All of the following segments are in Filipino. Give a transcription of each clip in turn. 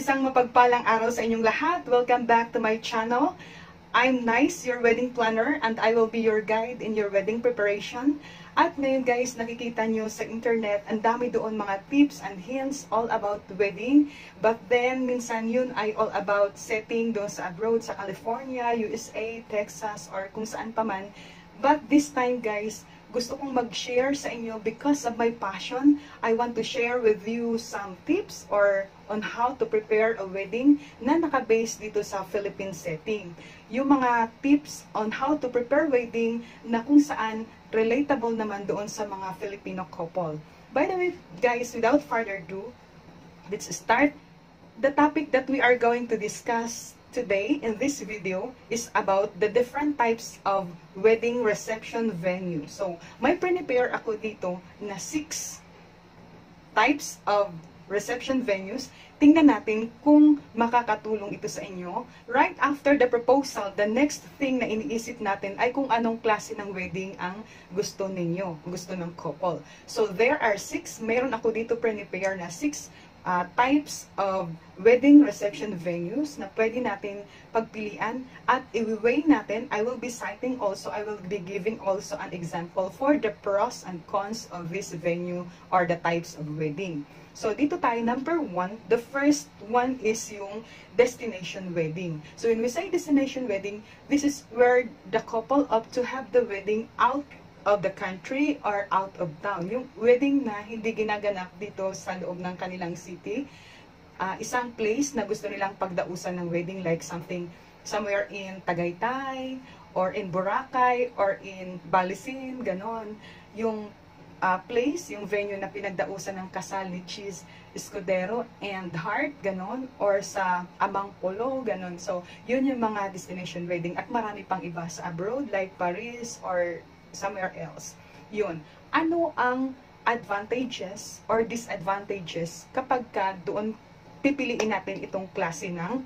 Isang mapagpalang araw sa inyong lahat. Welcome back to my channel. I'm Nice, your wedding planner, and I will be your guide in your wedding preparation. At ngayon guys, nakikita nyo sa internet, ang dami doon mga tips and hints all about wedding. But then, minsan yun ay all about setting doon sa abroad, sa California, USA, Texas, or kung saan pa man. But this time guys, gusto kong mag-share sa inyo because of my passion. I want to share with you some tips or on how to prepare a wedding na naka-base dito sa Philippine setting. Yung mga tips on how to prepare wedding na kung saan relatable naman doon sa mga Filipino couple. By the way, guys, without further ado, let's start. The topic that we are going to discuss today in this video is about the different types of wedding reception venue. So, may prepare ako dito na 6 types of reception venues. Tingnan natin kung makakatulong ito sa inyo. Right after the proposal, the next thing na iniisip natin ay kung anong klase ng wedding ang gusto ninyo, gusto ng couple. So, there are 6. Meron ako dito prepare na 6 types of wedding reception venues na pwede natin pagpilian at i-weigh natin. I will be giving also an example for the pros and cons of this venue or the types of wedding. So dito tayo, number 1, the first one is yung destination wedding. So when we say destination wedding, this is where the couple opt to have the wedding out of the country or out of town. Yung wedding na hindi ginaganap dito sa loob ng kanilang city. Isang place na gusto nilang pagdausan ng wedding, like somewhere in Tagaytay or in Boracay or in Balisin, ganon. Yung place, yung venue na pinagdausan ng kasal ni Cheese Escudero and Heart, ganon, or sa Amang Polo, ganon. So, yun yung mga destination wedding at marami pang iba sa abroad like Paris or somewhere else. Yun. Ano ang advantages or disadvantages kapag doon pipiliin natin itong klase ng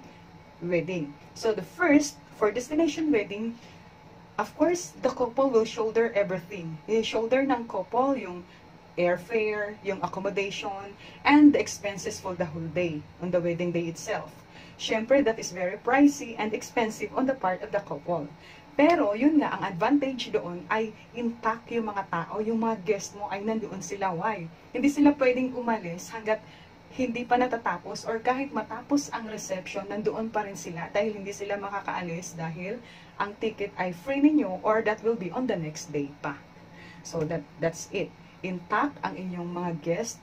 wedding? So, the first, for destination wedding, of course, the couple will shoulder everything. I-shoulder ng couple yung airfare, yung accommodation, and the expenses for the whole day, on the wedding day itself. Siyempre, that is very pricey and expensive on the part of the couple. Pero, yun nga, ang advantage doon ay intact yung mga tao, yung mga guest mo ay nandoon sila. Why? Hindi sila pwedeng umalis hanggat hindi pa natatapos or kahit matapos ang reception, nandoon pa rin sila dahil hindi sila makakaalis dahil ang ticket ay free ninyo or that will be on the next day pa. So, that's it. Intact ang inyong mga guest.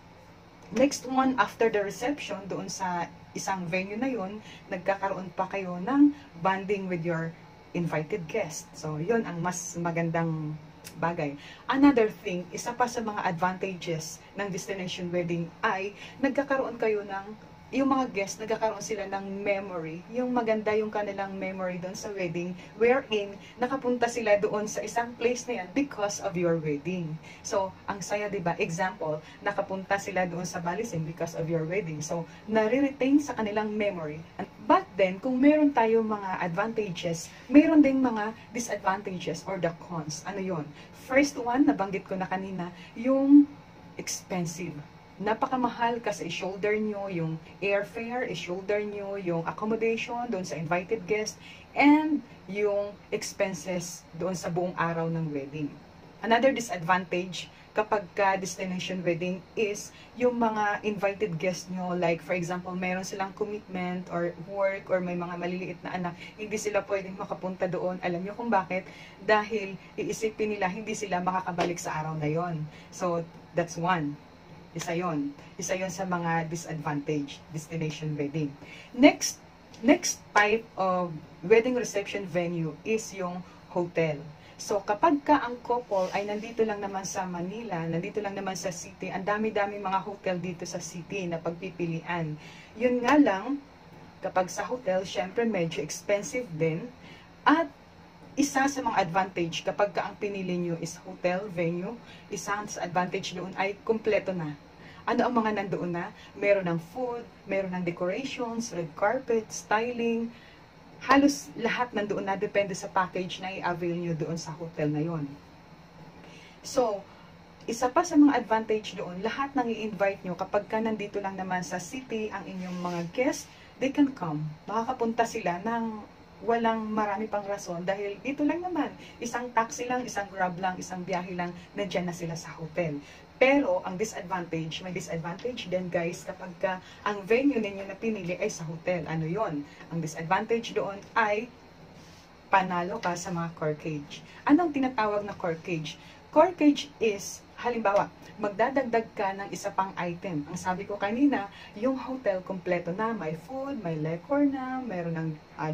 Next one, after the reception, doon sa isang venue na yun, nagkakaroon pa kayo ng bonding with your invited guest. So, yun ang mas magandang bagay. Another thing, isa pa sa mga advantages ng destination wedding ay nagkakaroon kayo ng, yung mga guests, nagkakaroon sila ng memory. Yung maganda yung kanilang memory doon sa wedding, wherein nakapunta sila doon sa isang place na yan because of your wedding. So, ang saya, diba? Example, nakapunta sila doon sa Balisin because of your wedding. So, nare-retain sa kanilang memory. But then, kung meron tayo mga advantages, meron ding mga disadvantages or the cons. Ano yon? First one, nabanggit ko na kanina, yung expensive. Napakamahal kasi i-shoulder nyo yung airfare, i-shoulder nyo yung accommodation doon sa invited guest, and yung expenses doon sa buong araw ng wedding. Another disadvantage kapag destination wedding is yung mga invited guest nyo, like for example, meron silang commitment or work or may mga maliliit na anak, hindi sila pwedeng makapunta doon. Alam nyo kung bakit? Dahil iisipin nila hindi sila makakabalik sa araw na yon. So, that's one. Isa yon sa mga disadvantage, destination wedding. Next type of wedding reception venue is yung hotel. So, kapag ang couple ay nandito lang naman sa Manila, nandito lang naman sa city, ang dami-dami mga hotel dito sa city na pagpipilian. Yun nga lang, kapag sa hotel, syempre medyo expensive din. At isa sa mga advantage kapag ang pinili nyo is hotel venue, isang sa advantage doon ay kumpleto na. Ano ang mga nandoon na? Meron ng food, meron ng decorations, red carpet, styling, halos lahat nandoon na, depende sa package na i-avail nyo doon sa hotel na yon. So, isa pa sa mga advantage doon, lahat ng i-invite nyo kapag ka nandito lang naman sa city ang inyong mga guest, they can come. Makakapunta sila ng walang marami pang rason dahil dito lang naman, isang taxi lang, isang grab lang, isang biyahe lang, nandiyan na sila sa hotel. Pero ang disadvantage, may disadvantage din guys kapag ang venue ninyo na pinili ay sa hotel. Ano yon? Ang disadvantage doon ay panalo ka sa mga corkage. Anong tinatawag na corkage? Corkage is, halimbawa, magdadagdag ka ng isa pang item. Ang sabi ko kanina, yung hotel kompleto na, may food, may liquor na, meron ng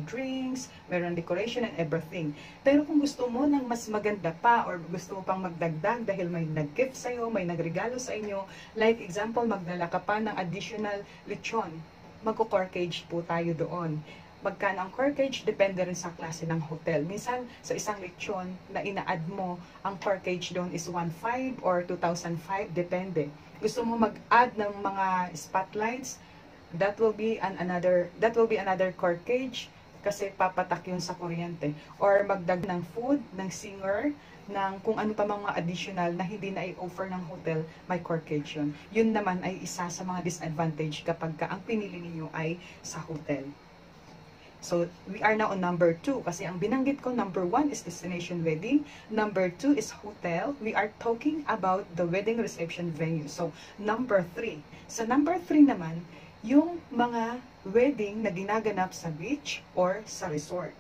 drinks, meron ng decoration and everything. Pero kung gusto mo ng mas maganda pa or gusto mo pang magdagdag dahil may nag-gift sa'yo, may nagregalo sa inyo, like example, magdala ka pa ng additional lechon, magko-corkage po tayo doon. Magkano ang corkage, depende rin sa klase ng hotel. Minsan, sa isang lechon na ina-add mo, ang corkage doon is 1,500 or 2,500, depende. Gusto mo mag-add ng mga spotlights, that will be another corkage kasi papatak yun sa kuryente. Or magdag ng food, ng singer, ng kung ano pa mga additional na hindi na i-offer ng hotel, may corkage yun. Yun naman ay isa sa mga disadvantage kapag ang pinili niyo ay sa hotel. So, we are now on number 2 kasi ang binanggit ko, number 1 is destination wedding, number 2 is hotel. We are talking about the wedding reception venue. So, number 3. Sa number 3 naman, yung mga wedding na ginaganap sa beach or sa resort.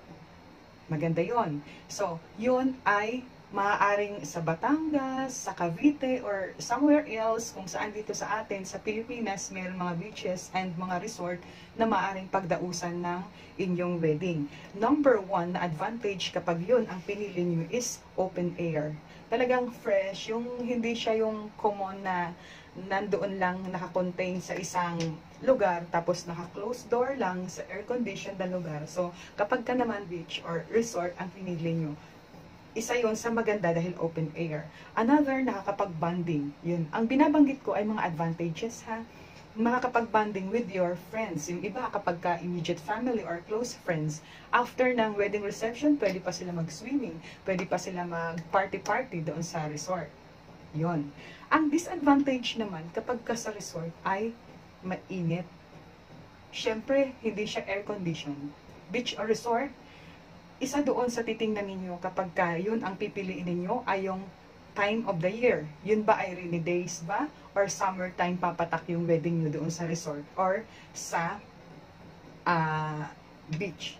Maganda yon. So, yun ay maaaring sa Batangas, sa Cavite, or somewhere else kung saan dito sa atin, sa Pilipinas, mayroong mga beaches and mga resort na maaaring pagdausan ng inyong wedding. Number 1 na advantage kapag yun ang pinili nyo is open air. Talagang fresh, yung hindi siya yung common na nandoon lang nakakontain sa isang lugar tapos naka-closed door lang sa air-conditioned na lugar. So, kapag ka naman beach or resort ang pinili nyo, isa yon sa maganda dahil open air. Another, nakakapag-bonding. Yun. Ang binabanggit ko ay mga advantages ha. Makakapag-bonding with your friends. Yung iba kapag ka immediate family or close friends, after ng wedding reception, pwede pa sila mag-swimming. Pwede pa sila mag-party-party doon sa resort. Yun. Ang disadvantage naman kapag ka sa resort ay mainit. Siyempre, hindi siya air-conditioned. Beach or resort, isa doon sa titingnan ninyo kapag yun ang pipiliin ninyo ay yung time of the year. Yun ba ay rainy days ba? Or summertime papatak yung wedding nyo doon sa resort? Or sa beach?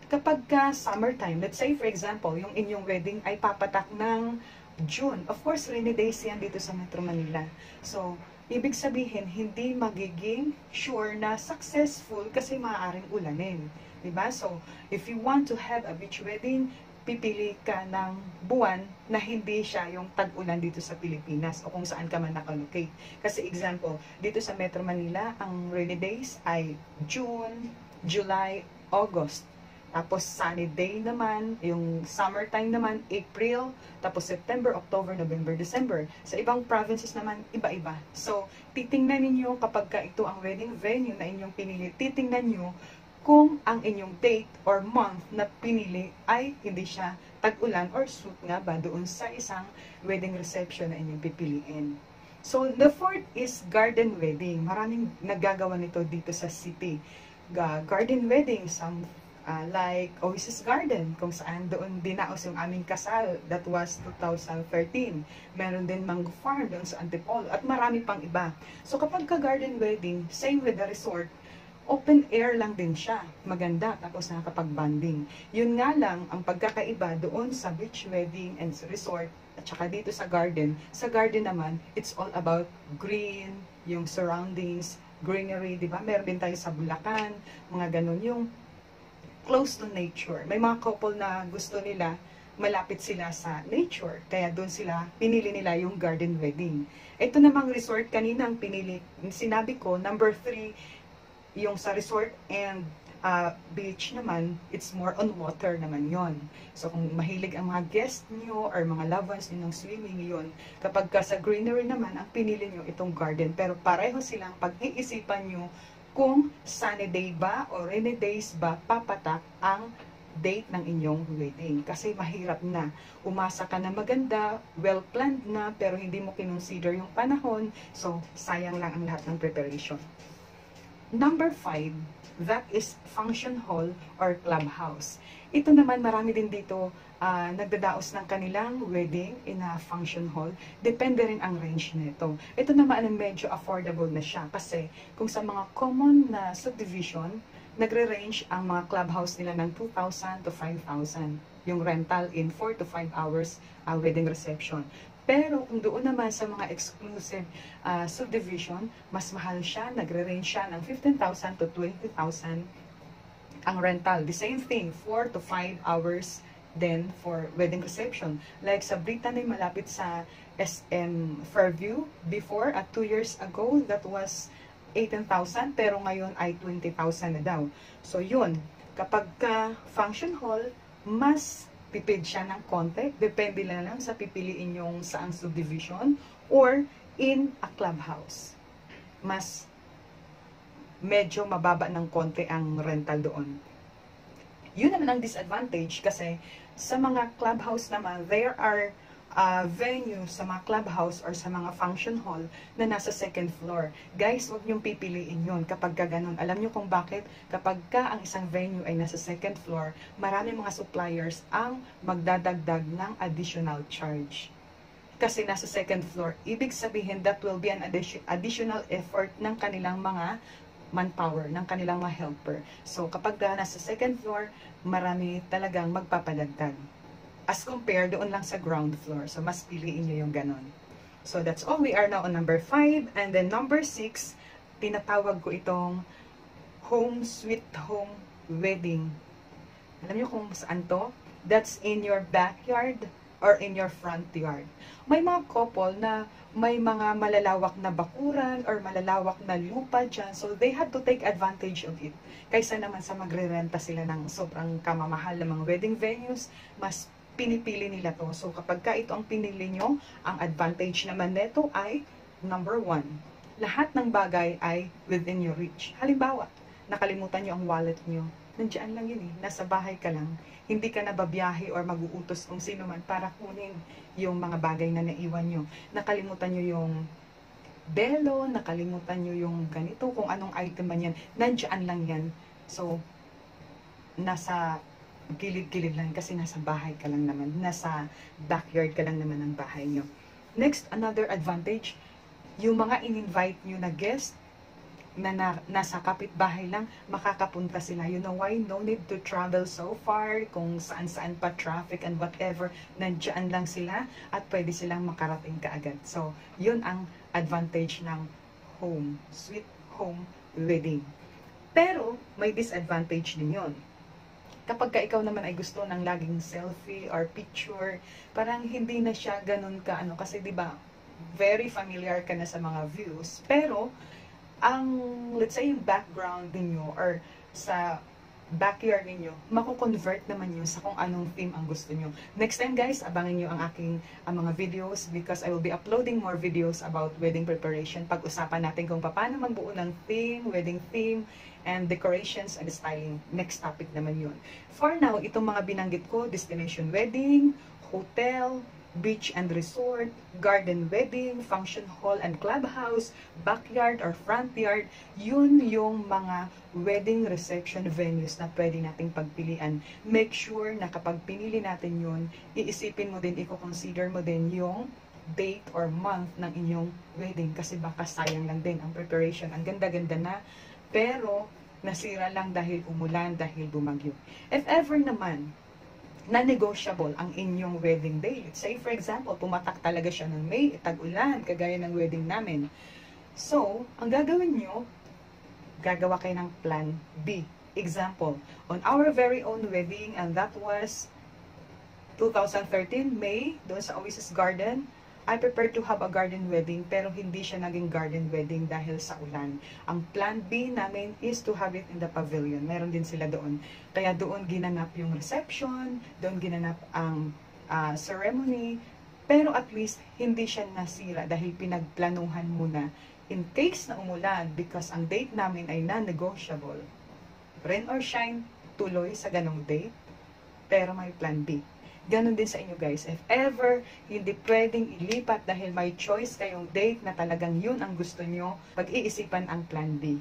Kapag summertime, let's say for example, yung inyong wedding ay papatak ng June. Of course, rainy days yan dito sa Metro Manila. So, ibig sabihin, hindi magiging sure na successful kasi maaaring ulanin. Diba? So, if you want to have a beach wedding, pipili ka ng buwan na hindi siya yung tag-ulan dito sa Pilipinas o kung saan ka man nakalocate. Kasi example, dito sa Metro Manila, ang rainy days ay June, July, August. Tapos sunny day naman, yung summertime naman, April, tapos September, October, November, December. Sa ibang provinces naman, iba-iba. So, titingnan ninyo kapag ito ang wedding venue na inyong pinili, titingnan nyo kung ang inyong date or month na pinili ay hindi siya tag-ulan or suit nga ba doon sa isang wedding reception na inyong pipiliin. So, the fourth is garden wedding. Maraming naggagawa nito dito sa city. Garden wedding, some like Oasis Garden, kung saan doon dinaos yung aming kasal. That was 2013. Meron din Mango Farm doon sa Antipolo at marami pang iba. So, kapag garden wedding, same with the resort, open air lang din siya. Maganda, tapos nakakapag-bonding. Yun nga lang, ang pagkakaiba doon sa beach wedding and sa resort, at saka dito sa garden. Sa garden naman, it's all about green, yung surroundings, greenery, di ba? Meron din tayo sa Bulacan, mga ganun, yung close to nature. May mga couple na gusto nila, malapit sila sa nature. Kaya doon pinili nila yung garden wedding. Ito namang resort, kanina ang pinili, sinabi ko, number 3, yung sa resort and beach naman, it's more on water naman yon. So, kung mahilig ang mga guest nyo or mga loved ones nyo ng swimming yon, kapag sa greenery naman, ang pinili nyo itong garden. Pero pareho silang pag-iisipan nyo kung sunny day ba o rainy days ba papatak ang date ng inyong wedding. Kasi mahirap na. Umasa ka na maganda, well-planned na, pero hindi mo kinonsider yung panahon. So, sayang lang ang lahat ng preparation. Number 5, that is function hall or clubhouse. Ito naman, marami din dito nagdadaos ng kanilang wedding in a function hall. Depende rin ang range nito. Ito naman ay medyo affordable na siya kasi kung sa mga common na subdivision, nagre-range ang mga clubhouse nila ng 2,000 to 5,000. Yung rental in 4 to 5 hours wedding reception. Pero kung doon naman sa mga exclusive subdivision, mas mahal siya, nagre-range siya ng 15,000 to 20,000 ang rental. The same thing, 4 to 5 hours then for wedding reception. Like sa Brittany, malapit sa SM Fairview, before, at 2 years ago, that was 18,000, pero ngayon ay 20,000 na daw. So yun, kapag ka function hall, mas pipid siya ng konti, depende lang sa pipiliin yung saang subdivision, or in a clubhouse. Mas medyo mababa ng konti ang rental doon. Yun naman ang disadvantage kasi sa mga clubhouse naman, there are venue sa mga clubhouse or sa mga function hall na nasa second floor. Guys, huwag niyong pipiliin yun kapag ka ganun. Alam niyo kung bakit? Kapag ka ang isang venue ay nasa second floor, marami mga suppliers ang magdadagdag ng additional charge. Kasi nasa second floor, ibig sabihin that will be an additional effort ng kanilang mga manpower, ng kanilang mga helper. So kapag nasa second floor, marami talagang magpapadagdag as compared doon lang sa ground floor. So, mas piliin nyo yung ganon. So, that's all. We are now on number 5. And then, number 6, tinatawag ko itong home sweet home wedding. Alam nyo kung saan to? That's in your backyard or in your front yard. May mga couple na may mga malalawak na bakuran or malalawak na lupa dyan. So, they had to take advantage of it. Kaysa naman sa magre-renta sila ng sobrang kamamahal ng mga wedding venues, mas pinipili nila to. So, kapag ka ito ang pinili nyo, ang advantage naman nito ay, number 1, lahat ng bagay ay within your reach. Halimbawa, nakalimutan nyo ang wallet nyo. Nandiyan lang yun eh. Nasa bahay ka lang. Hindi ka na babiyahe or mag-uutos kung sino man para kunin yung mga bagay na naiwan nyo. Nakalimutan nyo yung belo, nakalimutan nyo yung ganito, kung anong item man yan. Nandiyan lang yan. So, nasa gilid-gilid lang kasi nasa bahay ka lang naman, nasa backyard ka lang naman ng bahay nyo. Next, another advantage, yung mga in-invite nyo na guest na nasa kapitbahay lang, makakapunta sila. You know why? No need to travel so far, kung saan-saan pa traffic and whatever, nandiyan lang sila at pwede silang makarating kaagad. So, yun ang advantage ng home, sweet home wedding. Pero, may disadvantage din yun. Kapag ka ikaw naman ay gusto ng laging selfie or picture, parang hindi na siya ganun ka ano, kasi 'di ba, very familiar ka na sa mga views, pero ang let's say yung background niyo or sa backyard niyo, mako-convert naman yun sa kung anong theme ang gusto niyo. Next time guys, abangan niyo ang aking mga videos because I will be uploading more videos about wedding preparation. Pag-usapan natin kung paano magbuo ng theme, wedding theme, and decorations and styling. Next topic naman yun. For now, itong mga binanggit ko, destination wedding, hotel, beach and resort, garden wedding, function hall and clubhouse, backyard or front yard, yun yung mga wedding reception venues na pwede nating pagpilian. Make sure na kapag pinili natin yun, iisipin mo din, i-consider mo din yung date or month ng inyong wedding kasi baka sayang lang din ang preparation. Ang ganda-ganda na, pero nasira lang dahil umulan, dahil bumagyo. If ever naman, na-negotiable ang inyong wedding day. Let's say, for example, pumatak talaga siya ng May, tag-ulan, kagaya ng wedding namin. So, ang gagawin nyo, gagawa kayo ng plan B. Example, on our very own wedding, and that was 2013, May, doon sa Oasis Garden, I prepared to have a garden wedding, pero hindi siya naging garden wedding dahil sa ulan. Ang plan B namin is to have it in the pavilion. Meron din sila doon. Kaya doon ginanap yung reception, doon ginanap ang ceremony, pero at least hindi siya nasira dahil pinagplanuhan muna. In case na umulan, because ang date namin ay non-negotiable, rain or shine, tuloy sa ganong date, pero may plan B. Ganon din sa inyo guys. If ever hindi pwedeng ilipat dahil may choice kayong date na talagang yun ang gusto nyo, pag-iisipan ang plan B.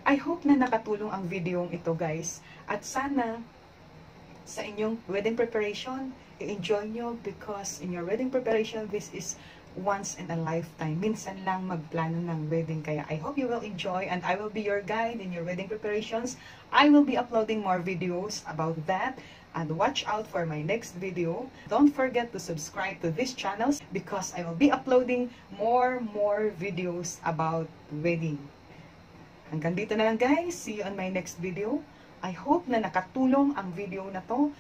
I hope na nakatulong ang video ito guys. At sana sa inyong wedding preparation, i-enjoy nyo because in your wedding preparation, this is once in a lifetime. Minsan lang magplano ng wedding. Kaya I hope you will enjoy and I will be your guide in your wedding preparations. I will be uploading more videos about that. And watch out for my next video. Don't forget to subscribe to this channel because I will be uploading more videos about wedding. Hanggang dito na lang guys. See you on my next video. I hope na nakatulong ang video na to.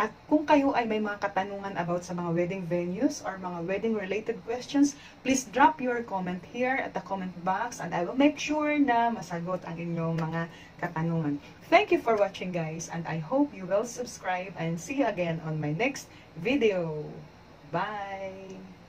At kung kayo ay may mga katanungan about sa mga wedding venues or mga wedding related questions, please drop your comment here at the comment box and I will make sure na masagot ang inyong mga katanungan. Thank you for watching guys and I hope you will subscribe and see you again on my next video. Bye!